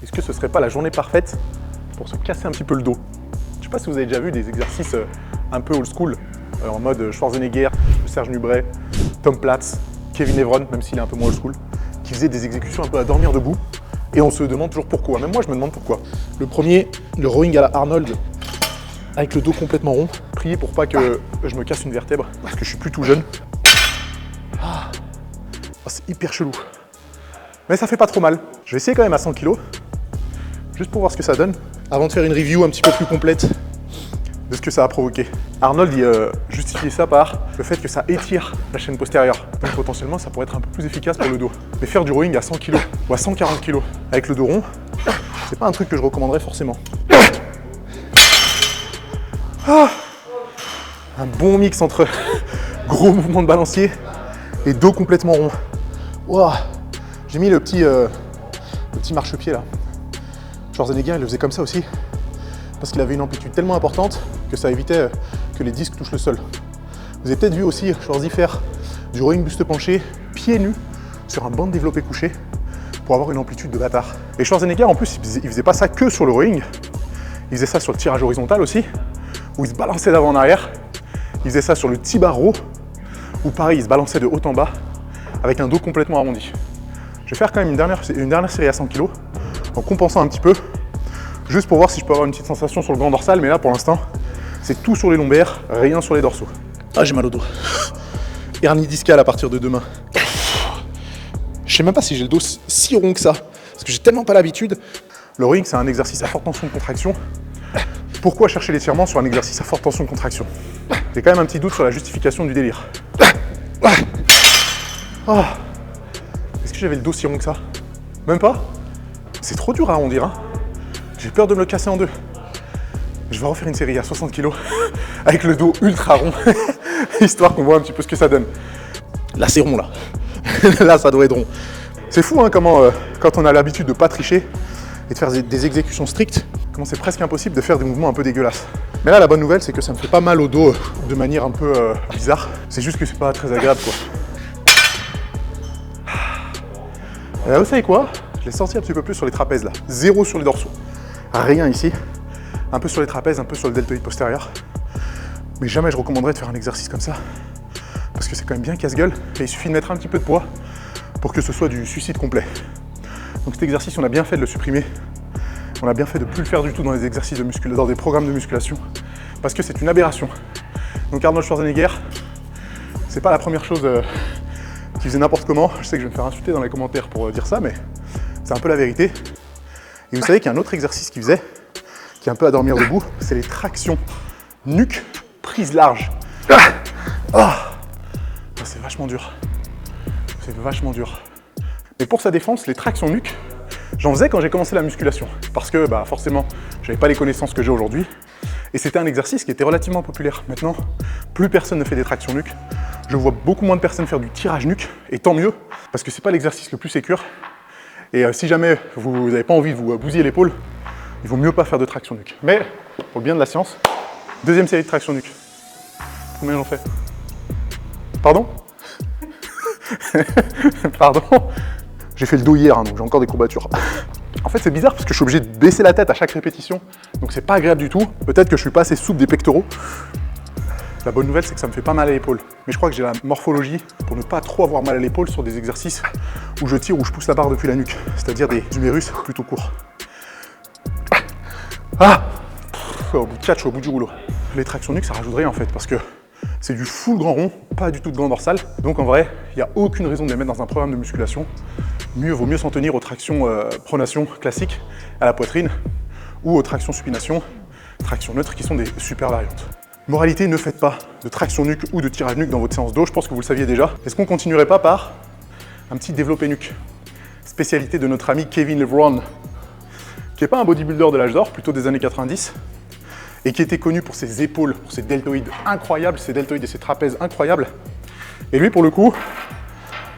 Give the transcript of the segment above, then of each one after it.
Est-ce que ce serait pas la journée parfaite pour se casser un petit peu le dos? Je sais pas si vous avez déjà vu des exercices un peu old school, en mode Schwarzenegger, Serge Nubret, Tom Platz, Kevin Evron, même s'il est un peu moins old school, qui faisaient des exécutions un peu à dormir debout. Et on se demande toujours pourquoi. Même moi, je me demande pourquoi. Le premier, le rowing à la Arnold, avec le dos complètement rond. Priez pour pas que je me casse une vertèbre, parce que je suis plus tout jeune. Oh, c'est hyper chelou. Mais ça fait pas trop mal. Je vais essayer quand même à 100 kg, juste pour voir ce que ça donne, avant de faire une review un petit peu plus complète de ce que ça a provoqué. Arnold il justifiait ça par le fait que ça étire la chaîne postérieure. Donc potentiellement, ça pourrait être un peu plus efficace pour le dos. Mais faire du rowing à 100 kg ou à 140 kg avec le dos rond, c'est pas un truc que je recommanderais forcément. Un bon mix entre gros mouvements de balancier et dos complètement rond. Wow. J'ai mis le petit marchepied là. Schwarzenegger, il le faisait comme ça aussi, parce qu'il avait une amplitude tellement importante que ça évitait que les disques touchent le sol. Vous avez peut-être vu aussi Schwarzy faire du rowing buste penché, pieds nus, sur un banc de développé couché, pour avoir une amplitude de bâtard. Et Schwarzenegger, en plus, il faisait pas ça que sur le rowing, il faisait ça sur le tirage horizontal aussi, où il se balançait d'avant en arrière. Il faisait ça sur le T-bar row, où pareil, il se balançait de haut en bas, avec un dos complètement arrondi. Je vais faire quand même une dernière série à 100 kg, en compensant un petit peu, juste pour voir si je peux avoir une petite sensation sur le grand dorsal, mais là pour l'instant, c'est tout sur les lombaires, rien sur les dorsaux. Ah, j'ai mal au dos. Hernie discale à partir de demain. Je sais même pas si j'ai le dos si rond que ça, parce que j'ai tellement pas l'habitude. Le rowing, c'est un exercice à forte tension de contraction. Pourquoi chercher l'étirement sur un exercice à forte tension de contraction? J'ai quand même un petit doute sur la justification du délire. Oh. Est-ce que j'avais le dos si rond que ça? Même pas? C'est trop dur à arrondir, hein. J'ai peur de me le casser en deux. Je vais refaire une série à 60 kg avec le dos ultra rond, histoire qu'on voit un petit peu ce que ça donne. Là, c'est rond, là. Là, ça doit être rond. C'est fou, hein, comment, quand on a l'habitude de pas tricher et de faire des exécutions strictes, comment c'est presque impossible de faire des mouvements un peu dégueulasses. Mais là, la bonne nouvelle, c'est que ça me fait pas mal au dos de manière un peu bizarre. C'est juste que c'est pas très agréable, quoi. Vous savez quoi? Je l'ai senti un petit peu plus sur les trapèzes, là. Zéro sur les dorsaux. Rien ici. Un peu sur les trapèzes, un peu sur le deltoïde postérieur. Mais jamais je recommanderais de faire un exercice comme ça. Parce que c'est quand même bien casse-gueule. Et il suffit de mettre un petit peu de poids pour que ce soit du suicide complet. Donc cet exercice, on a bien fait de le supprimer. On a bien fait de ne plus le faire du tout dans les exercices de musculation, dans des programmes de musculation. Parce que c'est une aberration. Donc Arnold Schwarzenegger, c'est pas la première chose qui faisait n'importe comment. Je sais que je vais me faire insulter dans les commentaires pour dire ça, mais c'est un peu la vérité. Et vous savez qu'il y a un autre exercice qu'il faisait, qui est un peu à dormir debout, c'est les tractions nuque prise large. C'est vachement dur. C'est vachement dur. Mais pour sa défense, les tractions nuque, j'en faisais quand j'ai commencé la musculation. Parce que forcément, j'avais pas les connaissances que j'ai aujourd'hui. Et c'était un exercice qui était relativement populaire. Maintenant, plus personne ne fait des tractions nuque. Je vois beaucoup moins de personnes faire du tirage nuque, et tant mieux, parce que c'est pas l'exercice le plus sécure. Et si jamais vous n'avez pas envie de vous bousiller l'épaule, il vaut mieux pas faire de traction nuque. Mais, pour le bien de la science, deuxième série de traction nuque. Combien j'en fais? Pardon? Pardon? J'ai fait le dos hier, hein, donc j'ai encore des courbatures. En fait, c'est bizarre parce que je suis obligé de baisser la tête à chaque répétition, donc c'est pas agréable du tout. Peut-être que je suis pas assez souple des pectoraux. La bonne nouvelle, c'est que ça me fait pas mal à l'épaule. Mais je crois que j'ai la morphologie pour ne pas trop avoir mal à l'épaule sur des exercices où je tire, où je pousse la barre depuis la nuque, c'est-à-dire des humérus plutôt courts. Au bout de 4, je suis au bout du rouleau. Les tractions nuque, ça rajoute rien en fait, parce que c'est du full grand rond, pas du tout de grand dorsal. Donc en vrai, il n'y a aucune raison de les mettre dans un programme de musculation. Vaut mieux s'en tenir aux tractions pronation classiques à la poitrine ou aux tractions supination, tractions neutres qui sont des super variantes. Moralité, ne faites pas de traction nuque ou de tirage nuque dans votre séance dos, je pense que vous le saviez déjà. Est-ce qu'on continuerait pas par un petit développé nuque? Spécialité de notre ami Kevin Evron, qui n'est pas un bodybuilder de l'âge d'or, plutôt des années 90, et qui était connu pour ses épaules, pour ses deltoïdes incroyables, ses deltoïdes et ses trapèzes incroyables. Et lui, pour le coup,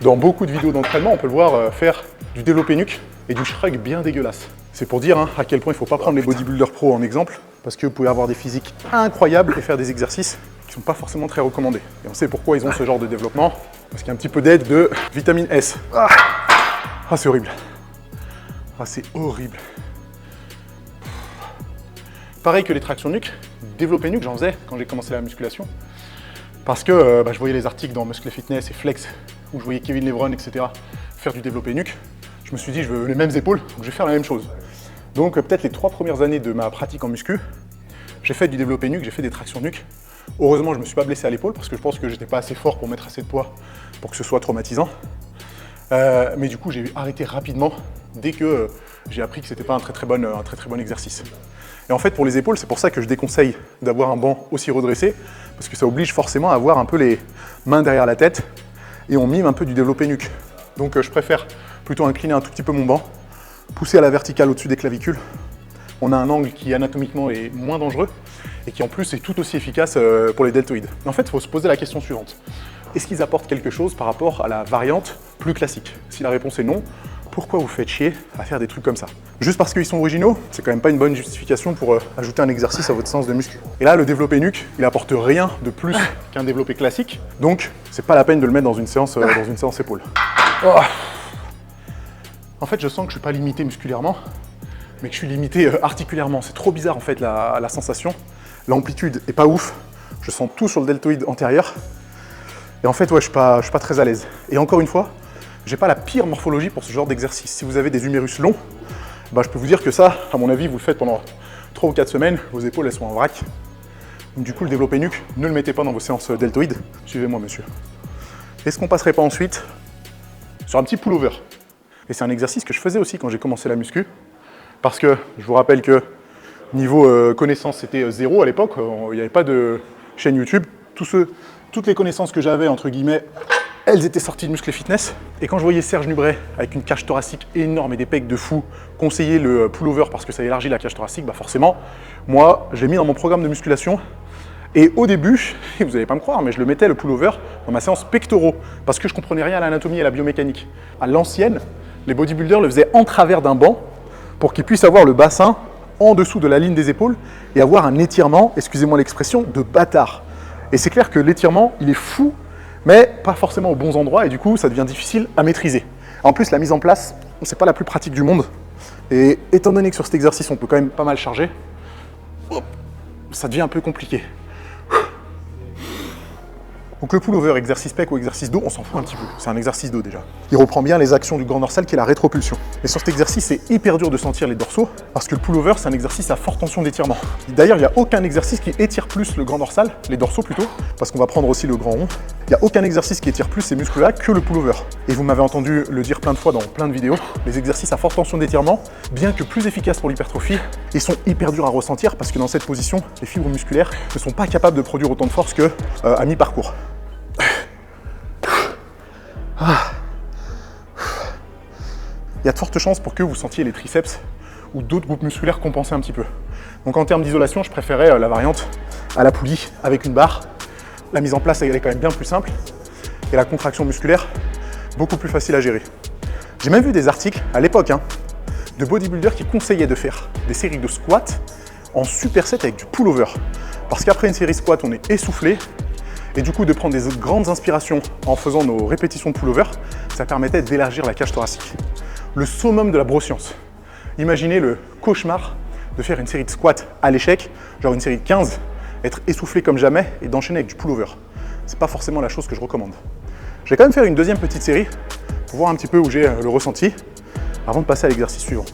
dans beaucoup de vidéos d'entraînement, on peut le voir faire du développé nuque et du shrug bien dégueulasse. C'est pour dire à quel point il ne faut pas prendre les bodybuilders pro en exemple, parce que vous pouvez avoir des physiques incroyables et faire des exercices qui ne sont pas forcément très recommandés. Et on sait pourquoi ils ont ce genre de développement, parce qu'il y a un petit peu d'aide de vitamine S. C'est horrible. Ah, c'est horrible. Pareil que les tractions nuque, développé nuque, j'en faisais quand j'ai commencé la musculation. Parce que je voyais les articles dans Muscle Fitness et Flex, où je voyais Kevin Levron, etc. faire du développé nuque. Je me suis dit, je veux les mêmes épaules, donc je vais faire la même chose. Donc peut-être les 3 premières années de ma pratique en muscu, j'ai fait du développé nuque, j'ai fait des tractions nuque. Heureusement, je ne me suis pas blessé à l'épaule parce que je pense que j'étais pas assez fort pour mettre assez de poids pour que ce soit traumatisant. Mais du coup, j'ai arrêté rapidement dès que j'ai appris que c'était pas un très très bon exercice. Et en fait, pour les épaules, c'est pour ça que je déconseille d'avoir un banc aussi redressé, parce que ça oblige forcément à avoir un peu les mains derrière la tête et on mime un peu du développé nuque. Donc je préfère plutôt incliner un tout petit peu mon banc, pousser à la verticale au-dessus des clavicules. On a un angle qui anatomiquement est moins dangereux et qui en plus est tout aussi efficace pour les deltoïdes. Et en fait, il faut se poser la question suivante. Est-ce qu'ils apportent quelque chose par rapport à la variante plus classique? Si la réponse est non, pourquoi vous faites chier à faire des trucs comme ça? Juste parce qu'ils sont originaux, c'est quand même pas une bonne justification pour ajouter un exercice à votre séance de muscu. Et là, le développé nuque, il apporte rien de plus qu'un développé classique, donc c'est pas la peine de le mettre dans une séance épaule. Oh. En fait, je sens que je suis pas limité musculairement, mais que je suis limité articulairement. C'est trop bizarre en fait la sensation. L'amplitude est pas ouf, je sens tout sur le deltoïde antérieur. Et en fait, ouais, je suis pas très à l'aise. Et encore une fois, j'ai pas la pire morphologie pour ce genre d'exercice. Si vous avez des humérus longs, je peux vous dire que ça, à mon avis, vous le faites pendant 3 ou 4 semaines, vos épaules elles sont en vrac. Donc du coup, le développé nuque, ne le mettez pas dans vos séances deltoïdes. Suivez-moi, monsieur. Est-ce qu'on passerait pas ensuite sur un petit pull-over? Et c'est un exercice que je faisais aussi quand j'ai commencé la muscu. Parce que je vous rappelle que niveau connaissances, c'était 0 à l'époque. Il n'y avait pas de chaîne YouTube. Toutes les connaissances que j'avais, entre guillemets, elles étaient sorties de Muscle Fitness. Et quand je voyais Serge Nubret avec une cage thoracique énorme et des pecs de fou conseiller le pullover parce que ça élargit la cage thoracique, forcément, moi, je l'ai mis dans mon programme de musculation. Et au début, vous n'allez pas me croire, mais je le mettais le pullover dans ma séance pectoraux parce que je comprenais rien à l'anatomie et à la biomécanique. À l'ancienne, les bodybuilders le faisaient en travers d'un banc pour qu'ils puissent avoir le bassin en dessous de la ligne des épaules et avoir un étirement, excusez-moi l'expression, de bâtard. Et c'est clair que l'étirement, il est fou, mais pas forcément aux bons endroits, et du coup, ça devient difficile à maîtriser. En plus, la mise en place, c'est pas la plus pratique du monde. Et étant donné que sur cet exercice, on peut quand même pas mal charger, ça devient un peu compliqué. Donc le pullover, exercice pec ou exercice dos, on s'en fout un petit peu. C'est un exercice dos déjà. Il reprend bien les actions du grand dorsal qui est la rétropulsion. Et sur cet exercice, c'est hyper dur de sentir les dorsaux parce que le pullover, c'est un exercice à forte tension d'étirement. D'ailleurs, il n'y a aucun exercice qui étire plus le grand dorsal, les dorsaux plutôt, parce qu'on va prendre aussi le grand rond. Il n'y a aucun exercice qui étire plus ces muscles-là que le pullover. Et vous m'avez entendu le dire plein de fois dans plein de vidéos, les exercices à forte tension d'étirement, bien que plus efficaces pour l'hypertrophie, ils sont hyper durs à ressentir parce que dans cette position, les fibres musculaires ne sont pas capables de produire autant de force qu'à mi-parcours. Il y a de fortes chances pour que vous sentiez les triceps ou d'autres groupes musculaires compenser un petit peu. Donc en termes d'isolation, je préférais la variante à la poulie avec une barre. La mise en place, elle est quand même bien plus simple et la contraction musculaire, beaucoup plus facile à gérer. J'ai même vu des articles à l'époque de bodybuilders qui conseillaient de faire des séries de squats en superset avec du pullover. Parce qu'après une série squat, on est essoufflé. Et du coup, de prendre des grandes inspirations en faisant nos répétitions de pullover, ça permettait d'élargir la cage thoracique. Le summum de la broscience. Imaginez le cauchemar de faire une série de squats à l'échec, genre une série de 15, être essoufflé comme jamais et d'enchaîner avec du pullover. C'est pas forcément la chose que je recommande. Je vais quand même faire une deuxième petite série pour voir un petit peu où j'ai le ressenti avant de passer à l'exercice suivant.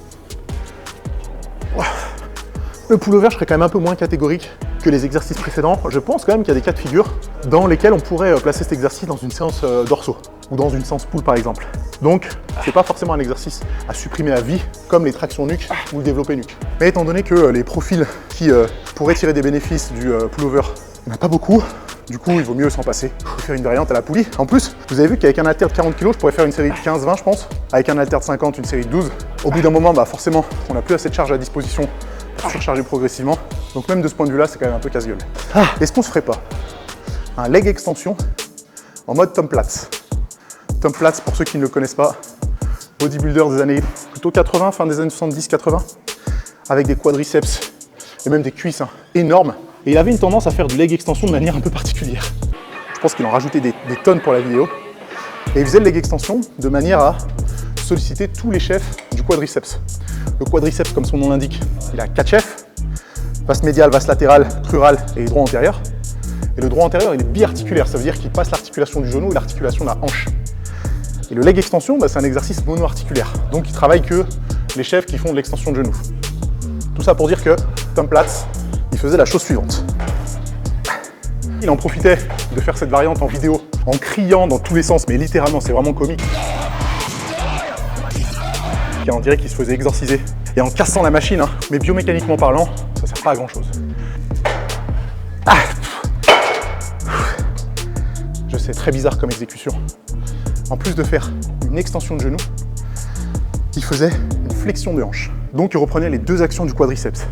Le pullover, je serais quand même un peu moins catégorique que les exercices précédents. Je pense quand même qu'il y a des cas de figure dans lesquels on pourrait placer cet exercice dans une séance dorsaux ou dans une séance pull par exemple. Donc, c'est pas forcément un exercice à supprimer à vie comme les tractions nuque ou le développé nuque. Mais étant donné que les profils qui pourraient tirer des bénéfices du pullover, il n'y en a pas beaucoup. Du coup, il vaut mieux s'en passer et faire une variante à la poulie. En plus, vous avez vu qu'avec un haltère de 40 kg, je pourrais faire une série de 15-20, je pense. Avec un haltère de 50, une série de 12. Au bout d'un moment, forcément, on n'a plus assez de charge à disposition pour surcharger progressivement. Donc même de ce point de vue-là, c'est quand même un peu casse-gueule. Est-ce qu'on se ferait pas un leg extension en mode Tom Platz? Tom Platz, pour ceux qui ne le connaissent pas, bodybuilder des années plutôt 80, fin des années 70-80, avec des quadriceps et même des cuisses énormes. Et il avait une tendance à faire du leg extension de manière un peu particulière. Je pense qu'il en rajoutait des tonnes pour la vidéo. Et il faisait le leg extension de manière à solliciter tous les chefs du quadriceps. Le quadriceps, comme son nom l'indique, il a 4 chefs. Vaste médial, vaste latéral, crural et droit antérieur. Et le droit antérieur, il est biarticulaire, ça veut dire qu'il passe l'articulation du genou et l'articulation de la hanche. Et le leg extension, c'est un exercice mono-articulaire. Donc il travaille que les chefs qui font de l'extension de genou. Tout ça pour dire que Tom Platz, il faisait la chose suivante. Il en profitait de faire cette variante en vidéo en criant dans tous les sens, mais littéralement, c'est vraiment comique. On dirait qu'il se faisait exorciser. Et en cassant la machine, hein, mais biomécaniquement parlant, ça sert pas à grand chose. Ah, je sais, très bizarre comme exécution. En plus de faire une extension de genou, il faisait une flexion de hanche. Donc il reprenait les 2 actions du quadriceps.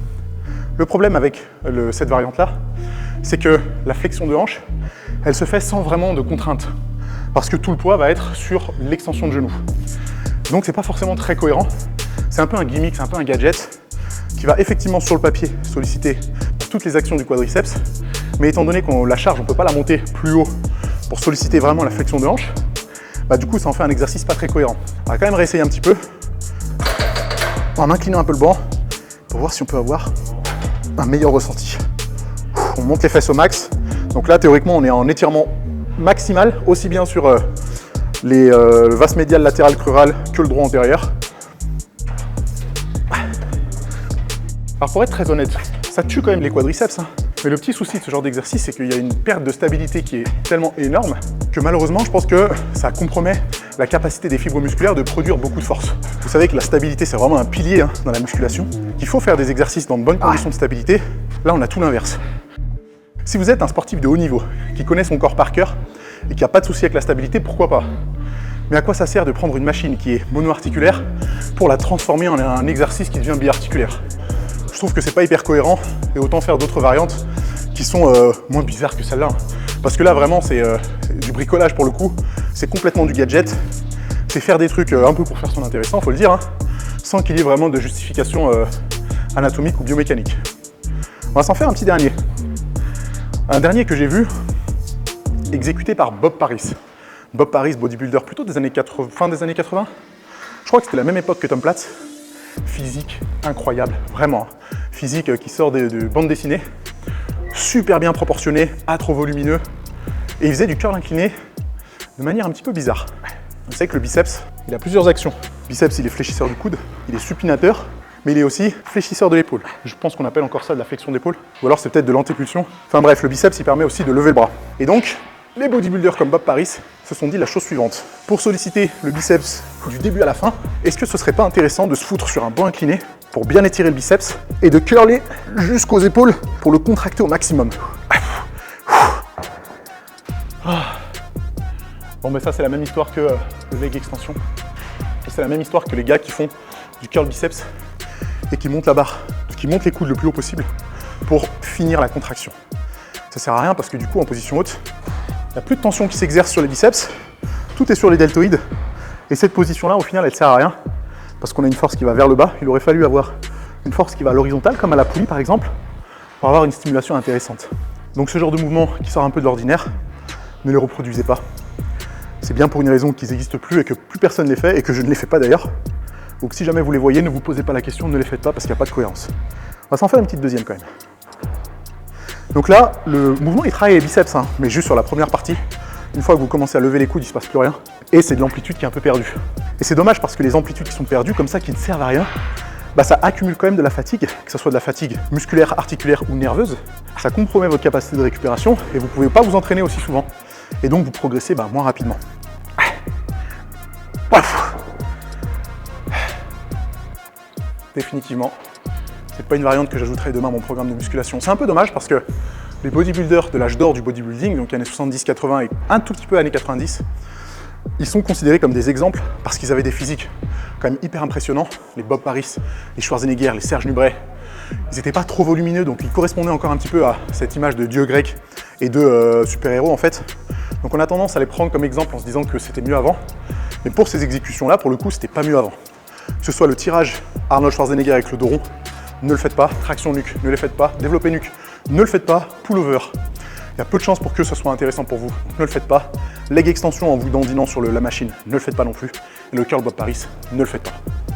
Le problème avec cette variante-là, c'est que la flexion de hanche, elle se fait sans vraiment de contrainte. Parce que tout le poids va être sur l'extension de genou. Donc c'est pas forcément très cohérent. C'est un peu un gimmick, c'est un peu un gadget qui va effectivement sur le papier solliciter toutes les actions du quadriceps. Mais étant donné qu'on la charge, on ne peut pas la monter plus haut pour solliciter vraiment la flexion de hanche, du coup ça en fait un exercice pas très cohérent. On va quand même réessayer un petit peu en inclinant un peu le banc pour voir si on peut avoir un meilleur ressenti. On monte les fesses au max. Donc là théoriquement on est en étirement maximal, aussi bien sur le vaste médial, latéral, crural que le droit antérieur. Alors pour être très honnête, ça tue quand même les quadriceps, hein. Mais le petit souci de ce genre d'exercice, c'est qu'il y a une perte de stabilité qui est tellement énorme que malheureusement, je pense que ça compromet la capacité des fibres musculaires de produire beaucoup de force. Vous savez que la stabilité, c'est vraiment un pilier hein, dans la musculation, qu'il faut faire des exercices dans de bonnes conditions de stabilité. Là, on a tout l'inverse. Si vous êtes un sportif de haut niveau, qui connaît son corps par cœur et qui n'a pas de souci avec la stabilité, pourquoi pas? Mais à quoi ça sert de prendre une machine qui est mono-articulaire pour la transformer en un exercice qui devient biarticulaire? Je trouve que c'est pas hyper cohérent et autant faire d'autres variantes qui sont moins bizarres que celle-là. Parce que là, vraiment, c'est du bricolage pour le coup. C'est complètement du gadget. C'est faire des trucs un peu pour faire son intéressant, faut le dire, hein, sans qu'il y ait vraiment de justification anatomique ou biomécanique. On va s'en faire un petit dernier. Un dernier que j'ai vu exécuté par Bob Paris. Bob Paris, bodybuilder plutôt des années 80, fin des années 80. Je crois que c'était la même époque que Tom Platz. Physique incroyable, vraiment. Physique qui sort de bande dessinée. Super bien proportionné, pas trop volumineux. Et il faisait du curl incliné de manière un petit peu bizarre. Vous savez que le biceps, il a plusieurs actions. Le biceps, il est fléchisseur du coude, il est supinateur, mais il est aussi fléchisseur de l'épaule. Je pense qu'on appelle encore ça de la flexion d'épaule. Ou alors c'est peut-être de l'antépulsion. Enfin bref, le biceps, il permet aussi de lever le bras. Et donc, les bodybuilders comme Bob Paris se sont dit la chose suivante. Pour solliciter le biceps du début à la fin, est-ce que ce serait pas intéressant de se foutre sur un banc incliné pour bien étirer le biceps et de curler jusqu'aux épaules pour le contracter au maximum? Bon, mais ça, c'est la même histoire que le leg extension. Et c'est la même histoire que les gars qui font du curl biceps et qui montent la barre, qui montent les coudes le plus haut possible pour finir la contraction. Ça sert à rien parce que du coup, en position haute, il n'y a plus de tension qui s'exerce sur les biceps, tout est sur les deltoïdes. Et cette position-là, au final, elle ne sert à rien parce qu'on a une force qui va vers le bas. Il aurait fallu avoir une force qui va à l'horizontale, comme à la poulie par exemple, pour avoir une stimulation intéressante. Donc ce genre de mouvement qui sort un peu de l'ordinaire, ne les reproduisez pas. C'est bien pour une raison qu'ils n'existent plus et que plus personne ne les fait et que je ne les fais pas d'ailleurs. Donc si jamais vous les voyez, ne vous posez pas la question, ne les faites pas parce qu'il n'y a pas de cohérence. On va s'en faire une petite deuxième quand même. Donc là, le mouvement il travaille les biceps, hein, mais juste sur la première partie. Une fois que vous commencez à lever les coudes, il ne se passe plus rien. Et c'est de l'amplitude qui est un peu perdue. Et c'est dommage parce que les amplitudes qui sont perdues, comme ça, qui ne servent à rien, ça accumule quand même de la fatigue, que ce soit de la fatigue musculaire, articulaire ou nerveuse. Ça compromet votre capacité de récupération et vous ne pouvez pas vous entraîner aussi souvent. Et donc vous progressez moins rapidement. Définitivement, c'est pas une variante que j'ajouterai demain à mon programme de musculation. C'est un peu dommage parce que les bodybuilders de l'âge d'or du bodybuilding, donc années 70-80 et un tout petit peu années 90, ils sont considérés comme des exemples parce qu'ils avaient des physiques quand même hyper impressionnants. Les Bob Paris, les Schwarzenegger, les Serge Nubret, ils n'étaient pas trop volumineux, donc ils correspondaient encore un petit peu à cette image de dieu grec et de super-héros en fait. Donc on a tendance à les prendre comme exemple en se disant que c'était mieux avant. Mais pour ces exécutions-là, pour le coup, c'était pas mieux avant. Que ce soit le tirage Arnold Schwarzenegger avec le dos rond, ne le faites pas. Traction nuque, ne le faites pas. Développé nuque, ne le faites pas. Pullover, il y a peu de chances pour que ce soit intéressant pour vous, ne le faites pas. Leg extension en vous dandinant sur la machine, ne le faites pas non plus. Et le curl Bob Paris, ne le faites pas.